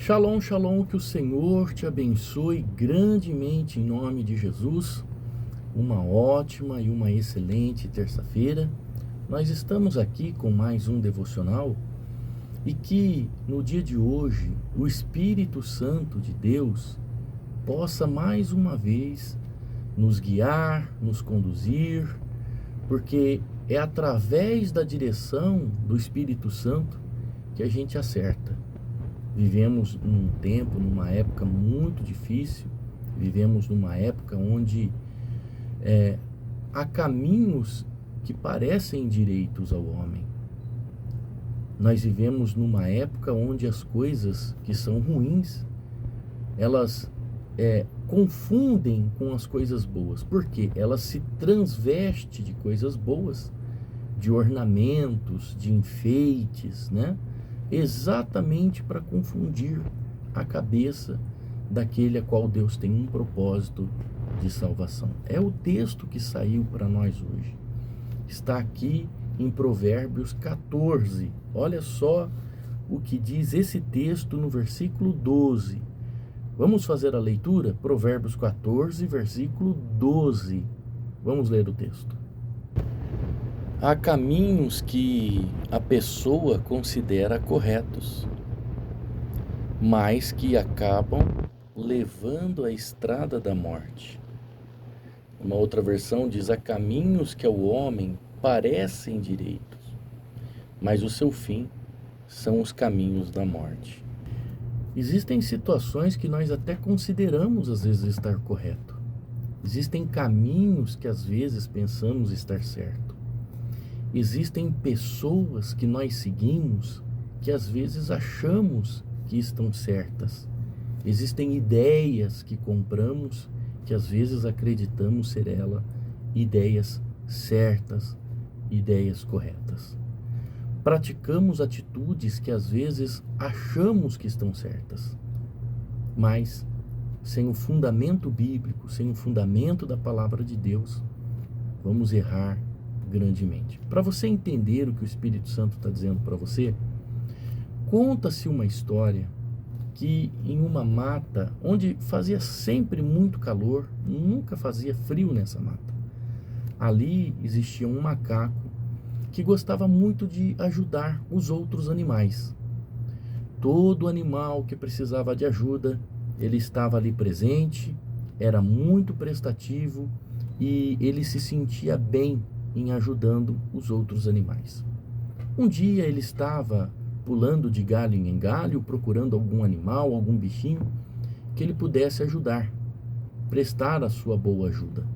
Shalom, shalom, que o Senhor te abençoe grandemente em nome de Jesus. Uma ótima e uma excelente terça-feira. Nós estamos aqui com mais um devocional e que no dia de hoje o Espírito Santo de Deus possa mais uma vez nos guiar, nos conduzir, porque é através da direção do Espírito Santo que a gente acerta. Vivemos num tempo, numa época muito difícil, vivemos numa época onde há caminhos que parecem direitos ao homem. Nós vivemos numa época onde as coisas que são ruins, elas confundem com as coisas boas, porque elas se transvestem de coisas boas, de ornamentos, de enfeites, né? Exatamente para confundir a cabeça daquele a qual Deus tem um propósito de salvação. É o texto que saiu para nós hoje. Está aqui em Provérbios 14. Olha só o que diz esse texto no versículo 12. Vamos fazer a leitura? Provérbios 14, versículo 12. Vamos ler o texto. Há caminhos que a pessoa considera corretos, mas que acabam levando à estrada da morte. Uma outra versão diz: há caminhos que ao homem parecem direitos, mas o seu fim são os caminhos da morte. Existem situações que nós até consideramos às vezes estar correto. Existem caminhos que às vezes pensamos estar certo. Existem pessoas que nós seguimos que às vezes achamos que estão certas. Existem ideias que compramos que às vezes acreditamos ser ideias certas, ideias corretas. Praticamos atitudes que às vezes achamos que estão certas, mas sem o fundamento bíblico, sem o fundamento da palavra de Deus, vamos errar grandemente. Para você entender o que o Espírito Santo está dizendo para você, conta-se uma história que em uma mata, onde fazia sempre muito calor, nunca fazia frio nessa mata, ali existia um macaco que gostava muito de ajudar os outros animais. Todo animal que precisava de ajuda, ele estava ali presente, era muito prestativo e ele se sentia bem em ajudando os outros animais. Um dia ele estava pulando de galho em galho, procurando algum animal, algum bichinho que ele pudesse ajudar, prestar a sua boa ajuda.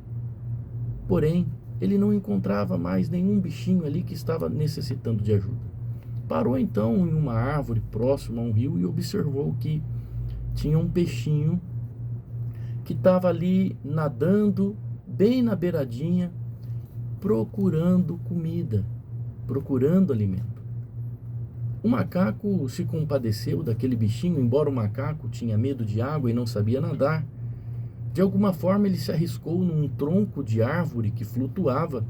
Porém, ele não encontrava mais nenhum bichinho ali que estava necessitando de ajuda. Parou então em uma árvore próxima a um rio e observou que tinha um peixinho que estava ali nadando bem na beiradinha, procurando comida, procurando alimento. O macaco se compadeceu daquele bichinho, embora o macaco tinha medo de água e não sabia nadar. De alguma forma ele se arriscou num tronco de árvore que flutuava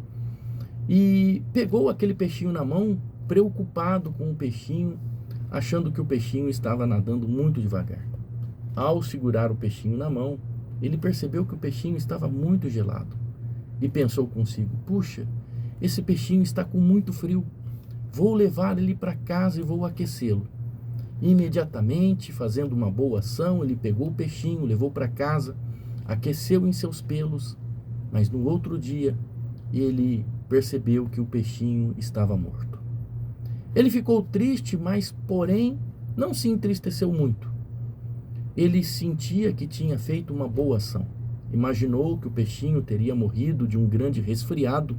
e pegou aquele peixinho na mão, preocupado com o peixinho, achando que o peixinho estava nadando muito devagar. Ao segurar o peixinho na mão, ele percebeu que o peixinho estava muito gelado e pensou consigo: puxa, esse peixinho está com muito frio, vou levar ele para casa e vou aquecê-lo. Imediatamente, fazendo uma boa ação, ele pegou o peixinho, levou para casa, aqueceu em seus pelos, mas no outro dia ele percebeu que o peixinho estava morto. Ele ficou triste, mas porém não se entristeceu muito. Ele sentia que tinha feito uma boa ação. Imaginou que o peixinho teria morrido de um grande resfriado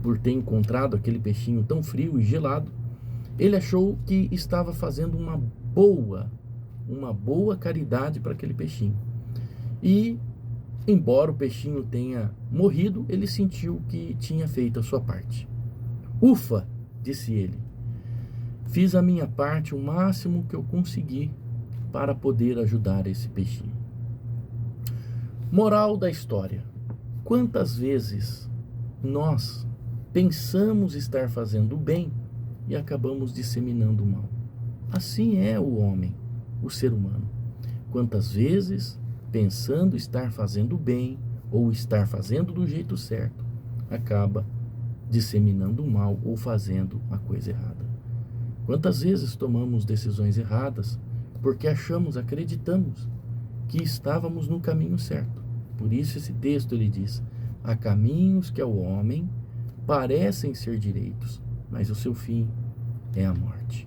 por ter encontrado aquele peixinho tão frio e gelado. Ele achou que estava fazendo uma boa caridade para aquele peixinho. E, embora o peixinho tenha morrido, ele sentiu que tinha feito a sua parte. Ufa, disse ele, fiz a minha parte o máximo que eu consegui para poder ajudar esse peixinho. Moral da história: quantas vezes nós pensamos estar fazendo o bem e acabamos disseminando o mal? Assim é o homem. o ser humano. Quantas vezes, pensando estar fazendo bem ou estar fazendo do jeito certo, acaba disseminando o mal ou fazendo a coisa errada. Quantas vezes tomamos decisões erradas porque acreditamos que estávamos no caminho certo. Por isso esse texto ele diz: há caminhos que ao homem parecem ser direitos, mas o seu fim é a morte.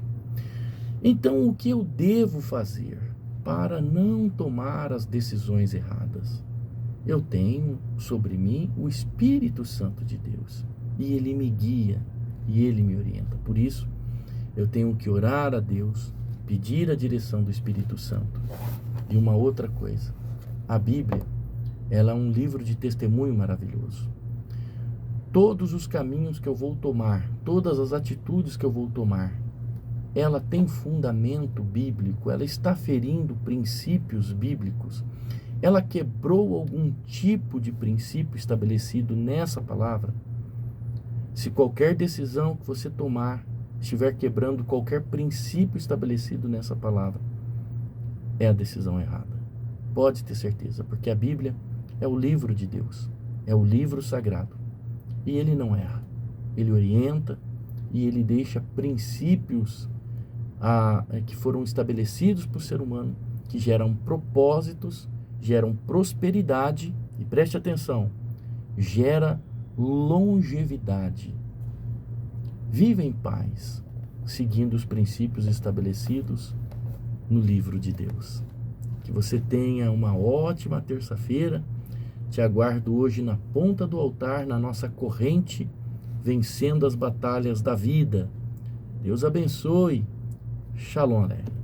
Então, o que eu devo fazer para não tomar as decisões erradas? Eu tenho sobre mim o Espírito Santo de Deus, e ele me guia, e ele me orienta. Por isso, eu tenho que orar a Deus, pedir a direção do Espírito Santo. E uma outra coisa, a Bíblia, ela é um livro de testemunho maravilhoso. Todos os caminhos que eu vou tomar, todas as atitudes que eu vou tomar, ela tem fundamento bíblico, ela está ferindo princípios bíblicos, ela quebrou algum tipo de princípio estabelecido nessa palavra. Se qualquer decisão que você tomar estiver quebrando qualquer princípio estabelecido nessa palavra, é a decisão errada. Pode ter certeza, porque a Bíblia é o livro de Deus, é o livro sagrado. E ele não erra, ele orienta e ele deixa princípios que foram estabelecidos por ser humano, que geram propósitos, geram prosperidade e, preste atenção, gera longevidade. Viva em paz, seguindo os princípios estabelecidos no livro de Deus. Que você tenha uma ótima terça-feira. Te aguardo hoje na ponta do altar, na nossa corrente, vencendo as batalhas da vida. Deus abençoe. Shalom Aleichem.